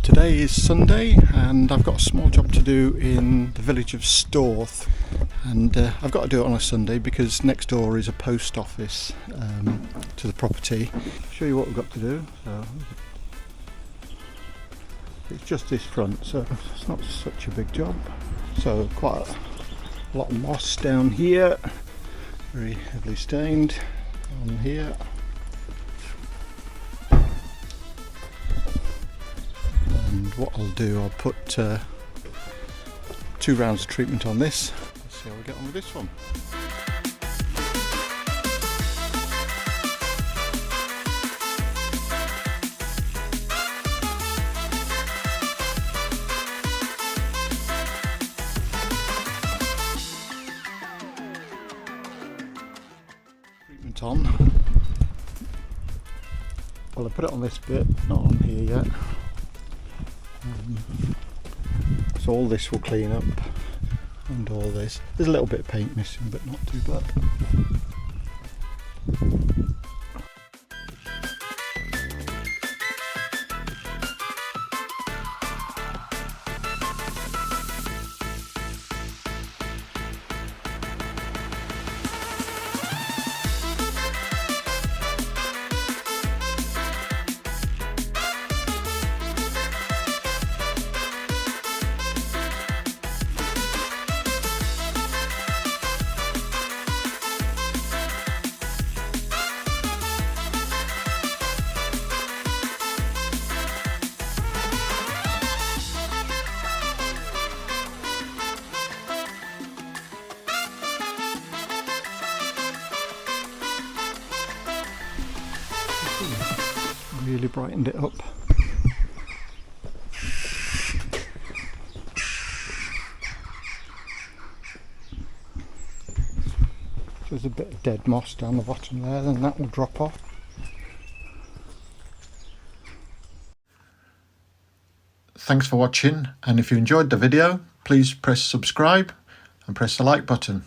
Today is Sunday and I've got a small job to do in the village of Storth, and I've got to do it on a Sunday because next door is a post office to the property. I'll show you what we've got to do. So it's just this front, so it's not such a big job. So quite a lot of moss down here, very heavily stained on here. And what I'll do, I'll put 2 rounds of treatment on this. Let's see how we get on with this one. Treatment on. Well, I put it on this bit, not on here yet. So all this will clean up, and all this. There's a little bit of paint missing, but not too bad. Really brightened it up. There's a bit of dead moss down the bottom there, then that will drop off. Thanks for watching, and if you enjoyed the video, please press subscribe and press the like button.